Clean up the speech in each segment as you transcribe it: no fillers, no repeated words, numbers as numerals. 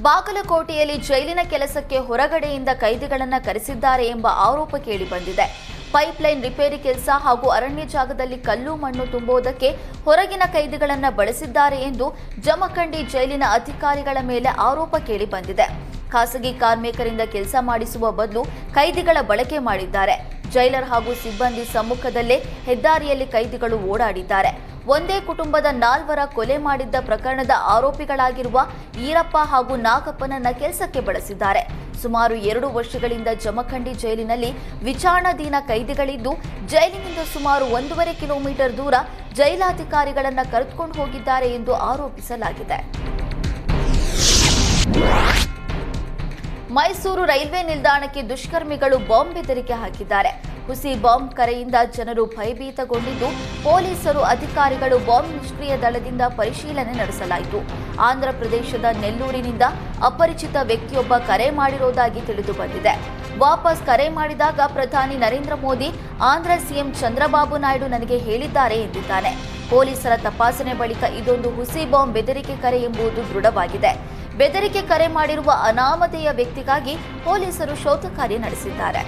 ಬಾಗಲಕೋಟೆಯಲ್ಲಿ ಜೈಲಿನ ಕೆಲಸಕ್ಕೆ ಹೊರಗಡೆಯಿಂದ ಕೈದಿಗಳನ್ನು ಕರೆಸಿದ್ದಾರೆ ಎಂಬ ಆರೋಪ ಕೇಳಿಬಂದಿದೆ. ಪೈಪ್ಲೈನ್ ರಿಪೇರಿ ಕೆಲಸ ಹಾಗೂ ಅರಣ್ಯ ಜಾಗದಲ್ಲಿ ಕಲ್ಲು ಮಣ್ಣು ತುಂಬುವುದಕ್ಕೆ ಹೊರಗಿನ ಕೈದಿಗಳನ್ನು ಬಳಸಿದ್ದಾರೆ ಎಂದು ಜಮಖಂಡಿ ಜೈಲಿನ ಅಧಿಕಾರಿಗಳ ಮೇಲೆ ಆರೋಪ ಕೇಳಿಬಂದಿದೆ. ಖಾಸಗಿ ಕಾರ್ಮಿಕರಿಂದ ಕೆಲಸ ಮಾಡಿಸುವ ಬದಲು ಕೈದಿಗಳ ಬಳಕೆ ಮಾಡಿದ್ದಾರೆ. ಜೈಲರ್ ಹಾಗೂ ಸಿಬ್ಬಂದಿ ಸಮ್ಮುಖದಲ್ಲೇ ಹೆದ್ದಾರಿಯಲ್ಲಿ ಕೈದಿಗಳು ಓಡಾಡಿದ್ದಾರೆ. ಒಂದೇ ಕುಟುಂಬದ 4 ಕೊಲೆ ಮಾಡಿದ್ದ ಪ್ರಕರಣದ ಆರೋಪಿಗಳಾಗಿರುವ ಈರಪ್ಪ ಹಾಗೂ ನಾಗಪ್ಪನನ್ನ ಕೆಲಸಕ್ಕೆ ಬಳಸಿದ್ದಾರೆ. ಸುಮಾರು 2 ವರ್ಷಗಳಿಂದ ಜಮಖಂಡಿ ಜೈಲಿನಲ್ಲಿ ವಿಚಾರಣಾಧೀನ ಕೈದಿಗಳಿದ್ದು, ಜೈಲಿನಿಂದ ಸುಮಾರು 1.5 ಕಿಲೋಮೀಟರ್ ದೂರ ಜೈಲಾಧಿಕಾರಿಗಳನ್ನ ಕರೆದುಕೊಂಡು ಹೋಗಿದ್ದಾರೆ ಎಂದು ಆರೋಪಿಸಲಾಗಿದೆ. ಮೈಸೂರು ರೈಲ್ವೆ ನಿಲ್ದಾಣಕ್ಕೆ ದುಷ್ಕರ್ಮಿಗಳು ಬಾಂಬ್ ಬೆದರಿಕೆ ಹಾಕಿದ್ದಾರೆ. ಹುಸಿ ಬಾಂಬ್ ಕರೆಯಿಂದ ಜನರು ಭಯಭೀತಗೊಂಡಿದ್ದು, ಪೊಲೀಸರು ಅಧಿಕಾರಿಗಳು ಬಾಂಬ್ ನಿಷ್ಕ್ರಿಯ ದಳದಿಂದ ಪರಿಶೀಲನೆ ನಡೆಸಲಾಯಿತು. ಆಂಧ್ರಪ್ರದೇಶದ ನೆಲ್ಲೂರಿನಿಂದ ಅಪರಿಚಿತ ವ್ಯಕ್ತಿಯೊಬ್ಬ ಕರೆ ಮಾಡಿರುವುದಾಗಿ ತಿಳಿದು ಬಂದಿದೆ. ವಾಪಸ್ ಕರೆ ಮಾಡಿದಾಗ ಪ್ರಧಾನಿ ನರೇಂದ್ರ ಮೋದಿ, ಆಂಧ್ರ ಸಿಎಂ ಚಂದ್ರಬಾಬು ನಾಯ್ಡು ನನಗೆ ಹೇಳಿದ್ದಾರೆ ಎಂದಿದ್ದಾನೆ. ಪೊಲೀಸರ ತಪಾಸಣೆ ಬಳಿಕ ಇದೊಂದು ಹುಸಿ ಬಾಂಬ್ ಬೆದರಿಕೆ ಕರೆ ಎಂಬುದು ದೃಢವಾಗಿದೆ. ಬೆದರಿಕೆ ಕರೆ ಮಾಡಿರುವ ಅನಾಮಧೇಯ ವ್ಯಕ್ತಿಗಾಗಿ ಪೊಲೀಸರು ಶೋಧ ಕಾರ್ಯ ನಡೆಸಿದ್ದಾರೆ.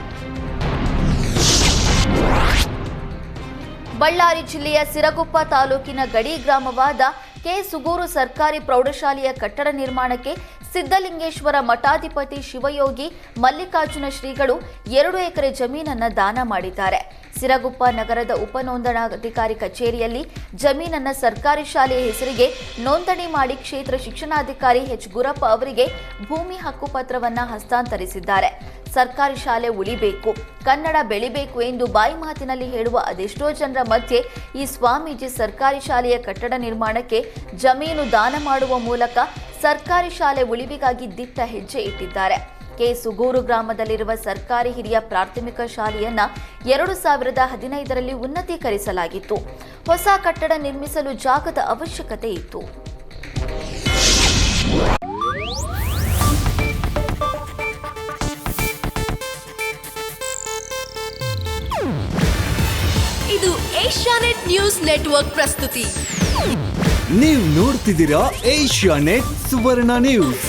ಬಳ್ಳಾರಿ ಜಿಲ್ಲೆಯ ಸಿರಗುಪ್ಪ ತಾಲೂಕಿನ ಗಡಿ ಗ್ರಾಮವಾದ ಕೆ. ಸುಗೂರು ಸರ್ಕಾರಿ ಪ್ರೌಢಶಾಲೆಯ ಕಟ್ಟಡ ನಿರ್ಮಾಣಕ್ಕೆ ಸಿದ್ದಲಿಂಗೇಶ್ವರ ಮಠಾಧಿಪತಿ ಶಿವಯೋಗಿ ಮಲ್ಲಿಕಾರ್ಜುನ ಶ್ರೀಗಳು 2 ಎಕರೆ ಜಮೀನನ್ನು ದಾನ ಮಾಡಿದ್ದಾರೆ. ಸಿರಗುಪ್ಪ ನಗರದ ಉಪನೋಂದಣಾಧಿಕಾರಿ ಕಚೇರಿಯಲ್ಲಿ ಜಮೀನನ್ನು ಸರ್ಕಾರಿ ಶಾಲೆಯ ಹೆಸರಿಗೆ ನೋಂದಣಿ ಮಾಡಿ ಕ್ಷೇತ್ರ ಶಿಕ್ಷಣಾಧಿಕಾರಿ ಎಚ್. ಗುರಪ್ಪ ಅವರಿಗೆ ಭೂಮಿ ಹಕ್ಕು ಪತ್ರವನ್ನು ಹಸ್ತಾಂತರಿಸಿದ್ದಾರೆ. ಸರ್ಕಾರಿ ಶಾಲೆ ಉಳಿಬೇಕು, ಕನ್ನಡ ಬೆಳಿಬೇಕು ಎಂದು ಬಾಯಿ ಮಾತಿನಲ್ಲಿ ಹೇಳುವ ಅದೆಷ್ಟೋ ಜನರ ಮಧ್ಯೆ ಈ ಸ್ವಾಮೀಜಿ ಸರ್ಕಾರಿ ಶಾಲೆಯ ಕಟ್ಟಡ ನಿರ್ಮಾಣಕ್ಕೆ ಜಮೀನು ದಾನ ಮಾಡುವ ಮೂಲಕ ಸರ್ಕಾರಿ ಶಾಲೆ ಉಳಿವಿಗಾಗಿ ದಿಟ್ಟ ಹೆಜ್ಜೆ ಇಟ್ಟಿದ್ದಾರೆ. ಕೆ. ಸುಗೂರು ಗ್ರಾಮದಲ್ಲಿರುವ ಸರ್ಕಾರಿ ಹಿರಿಯ ಪ್ರಾಥಮಿಕ ಶಾಲೆಯನ್ನ 2015ರಲ್ಲಿ ಉನ್ನತೀಕರಿಸಲಾಗಿತ್ತು. ಹೊಸ ಕಟ್ಟಡ ನಿರ್ಮಿಸಲು ಜಾಗದ ಅವಶ್ಯಕತೆ ಇತ್ತು. ಇದು ಏಷ್ಯಾನೆಟ್ ನ್ಯೂಸ್ ನೆಟ್ವರ್ಕ್ ಪ್ರಸ್ತುತಿ. ನೀವು ನೋಡ್ತಿದ್ದೀರಾ ಏಷ್ಯಾನೆಟ್ ಸುವರ್ಣ ನ್ಯೂಸ್.